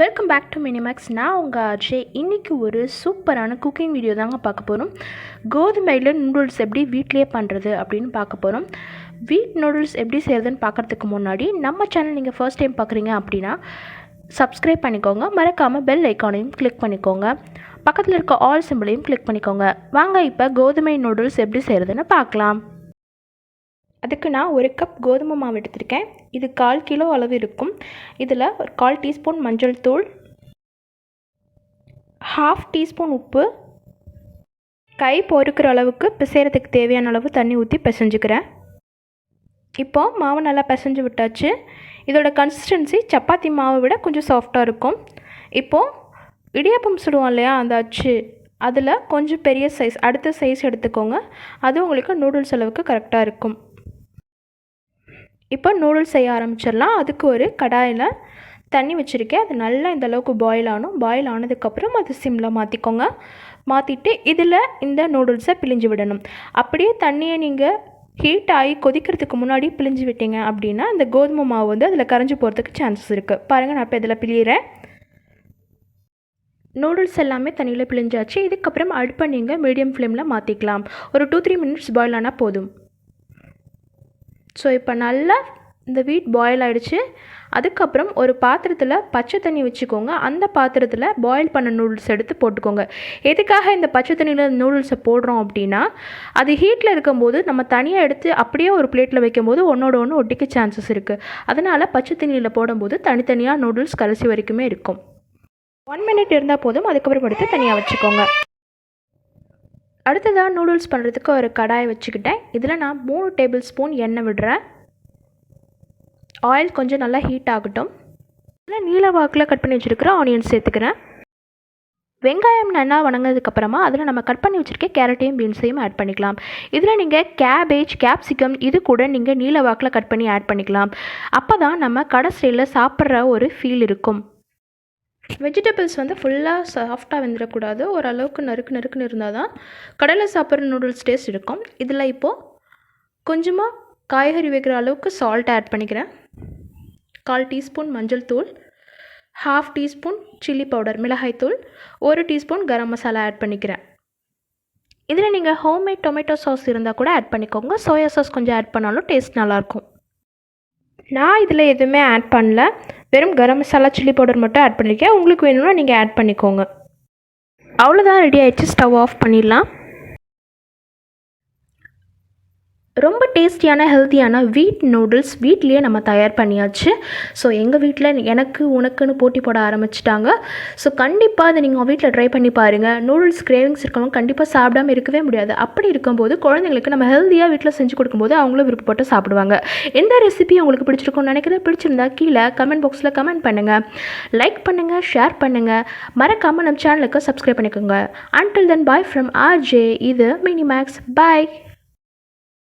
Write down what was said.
Welcome back to minimax. நான் உங்கள் அஜய். இன்றைக்கி ஒரு சூப்பரான குக்கிங் வீடியோ தாங்க பார்க்க போகிறோம். கோதுமையில் நூடுல்ஸ் எப்படி வீட்டிலே பண்ணுறது அப்படின்னு பார்க்க போகிறோம். வீட் நூடுல்ஸ் எப்படி செய்கிறதுன்னு பார்க்குறதுக்கு முன்னாடி நம்ம சேனல் நீங்கள் ஃபர்ஸ்ட் டைம் பார்க்குறீங்க அப்படின்னா சப்ஸ்கிரைப் பண்ணிக்கோங்க. மறக்காமல் பெல் ஐக்கானையும் கிளிக் பண்ணிக்கோங்க. பக்கத்தில் இருக்க ஆல் சிம்பிளையும் கிளிக் பண்ணிக்கோங்க. வாங்க இப்போ கோதுமை நூடுல்ஸ் எப்படி செய்கிறதுன்னு பார்க்கலாம். அதுக்கு நான் ஒரு கப் கோதுமை மாவு எடுத்திருக்கேன். இது 1/4 கிலோ அளவு இருக்கும். இதில் ஒரு 1/4 டீஸ்பூன் மஞ்சள் தூள், 1/2 டீஸ்பூன் உப்பு, கை பொறுக்கிற அளவுக்கு பிசைகிறதுக்கு தேவையான அளவு தண்ணி ஊற்றி பிசைஞ்சுக்கிறேன். இப்போது மாவு நல்லா பிசைஞ்சு விட்டாச்சு. இதோட கன்சிஸ்டன்சி சப்பாத்தி மாவை விட கொஞ்சம் சாஃப்டாக இருக்கும். இப்போது இடியாப்பம் சுடுவோம் இல்லையா, அந்த அச்சு, அதில் கொஞ்சம் பெரிய சைஸ், அடுத்த சைஸ் எடுத்துக்கோங்க. அது உங்களுக்கு நூடுல்ஸ் அளவுக்கு கரெக்டாக இருக்கும். இப்போ நூடுல்ஸ் செய்ய ஆரம்பிச்சிடலாம். அதுக்கு ஒரு கடாயில் தண்ணி வச்சுருக்கேன். அது நல்லா இந்த அளவுக்கு பாயில் ஆகணும். பாயில் ஆனதுக்கப்புறம் அது சிம்மில் மாற்றிக்கோங்க. மாற்றிட்டு இதில் இந்த நூடுல்ஸை பிழிஞ்சு விடணும். அப்படியே தண்ணியை நீங்கள் ஹீட் ஆகி கொதிக்கிறதுக்கு முன்னாடி பிழிஞ்சு விட்டீங்க அப்படின்னா அந்த கோதுமை மாவு வந்து அதில் கரைஞ்சி போகிறதுக்கு சான்சஸ் இருக்குது. பாருங்கள், நான் இப்போ இதில் பிழிகிறேன். நூடுல்ஸ் எல்லாமே தண்ணியில் பிழிஞ்சாச்சு. இதுக்கப்புறம் அடுப்பை நீங்கள் மீடியம் ஃப்ளேமில் மாற்றிக்கலாம். ஒரு 2-3 மினிட்ஸ் பாயில் ஆனால் போதும். ஸோ இப்போ நல்லா இந்த வீட் பாயில் ஆகிடுச்சு. அதுக்கப்புறம் ஒரு பாத்திரத்தில் பச்சை தண்ணி வச்சுக்கோங்க. அந்த பாத்திரத்தில் பாயில் பண்ண நூடுல்ஸ் எடுத்து போட்டுக்கோங்க. எதுக்காக இந்த பச்சை தண்ணியில் நூடுல்ஸை போடுறோம் அப்படின்னா, அது ஹீட்டில் இருக்கும்போது நம்ம தனியாக எடுத்து அப்படியே ஒரு பிளேட்டில் வைக்கும்போது ஒன்றோட ஒன்று ஒட்டிக்க சான்சஸ் இருக்குது. அதனால் பச்சை தண்ணியில் போடும்போது தனித்தனியாக நூடுல்ஸ் கடைசி வரைக்குமே இருக்கும். 1 மினிட் இருந்தால் போதும். அதுக்கப்புறம் எடுத்து தனியாக வச்சுக்கோங்க. அடுத்ததாக நூடுல்ஸ் பண்ணுறதுக்கு ஒரு கடாயை வச்சுக்கிட்டேன். இதில் நான் 3 டேபிள் ஸ்பூன் எண்ணெய் விடுறேன். ஆயில் கொஞ்சம் நல்லா ஹீட் ஆகட்டும். இதில் நீல வாக்கில் கட் பண்ணி வச்சுருக்கிற ஆனியன்ஸ் சேர்த்துக்கிறேன். வெங்காயம் நல்லா வணங்கினதுக்கப்புறமா அதில் நம்ம கட் பண்ணி வச்சுருக்க கேரட்டையும் பீன்ஸையும் ஆட் பண்ணிக்கலாம். இதில் நீங்கள் கேபேஜ், கேப்சிகம் இது கூட நீங்கள் நீல வாக்கில் கட் பண்ணி ஆட் பண்ணிக்கலாம். அப்போ தான் நம்ம கடை ஸ்டைலில் சாப்பிட்ற ஒரு ஃபீல் இருக்கும். வெஜிடபிள்ஸ் வந்து ஃபுல்லாக சாஃப்டாக வெந்துடக்கூடாது. ஓரளவுக்கு நறுக்குன்னு இருந்தால் தான் கடையில் சாப்பிட்ற நூடுல்ஸ் டேஸ்ட் இருக்கும். இதில் இப்போது கொஞ்சமாக காய்கறி வைக்கிற அளவுக்கு சால்ட் ஆட் பண்ணிக்கிறேன். 1/4 டீஸ்பூன் மஞ்சள் தூள், 1/2 டீஸ்பூன் சில்லி பவுடர் மிளகாய்த்தூள், 1 டீஸ்பூன் கரம் மசாலா ஆட் பண்ணிக்கிறேன். இதில் நீங்கள் ஹோம்மேட் டொமேட்டோ சாஸ் இருந்தால் கூட ஆட் பண்ணிக்கோங்க. சோயா சாஸ் கொஞ்சம் ஆட் பண்ணாலும் டேஸ்ட் நல்லாயிருக்கும். நான் இதில் எதுவுமே ஆட் பண்ணல. வெறும் கரம் மசாலா, சில்லி பவுடர் மட்டும் ஆட் பண்ணியிருக்கேன். உங்களுக்கு வேணும்னா நீங்கள் ஆட் பண்ணிக்கோங்க. அவ்வளோதான், ரெடி ஆகிடுச்சு. ஸ்டவ் ஆஃப் பண்ணிடலாம். ரொம்ப டேஸ்டியான ஹெல்த்தியான வீட் நூடுல்ஸ் வீட்லேயே நம்ம தயார் பண்ணியாச்சு. ஸோ எங்கள் வீட்டில் எனக்கு உனக்குன்னு போட்டி போட ஆரம்பிச்சிட்டாங்க. ஸோ கண்டிப்பாக அதை நீங்கள் வீட்டில் ட்ரை பண்ணி பாருங்கள். நூடுல்ஸ் கிரேவிங்ஸ் இருக்கவங்க கண்டிப்பாக சாப்பிடாமல் இருக்கவே முடியாது. அப்படி இருக்கும்போது குழந்தைங்களுக்கு நம்ம ஹெல்த்தியாக வீட்டில் செஞ்சு கொடுக்கும்போது அவங்களும் விருப்பப்பட்டு சாப்பிடுவாங்க. எந்த ரெசிபி உங்களுக்கு பிடிச்சிருக்கும்னு நினைக்கிறேன். பிடிச்சிருந்தா கீழே கமெண்ட் பாக்ஸில் கமெண்ட் பண்ணுங்கள், லைக் பண்ணுங்கள், ஷேர் பண்ணுங்கள். மறக்காமல் நம்ம சேனலுக்கு சப்ஸ்கிரைப் பண்ணிக்கோங்க. Until then, bye from RJ. இது மினிமேக்ஸ். Bye.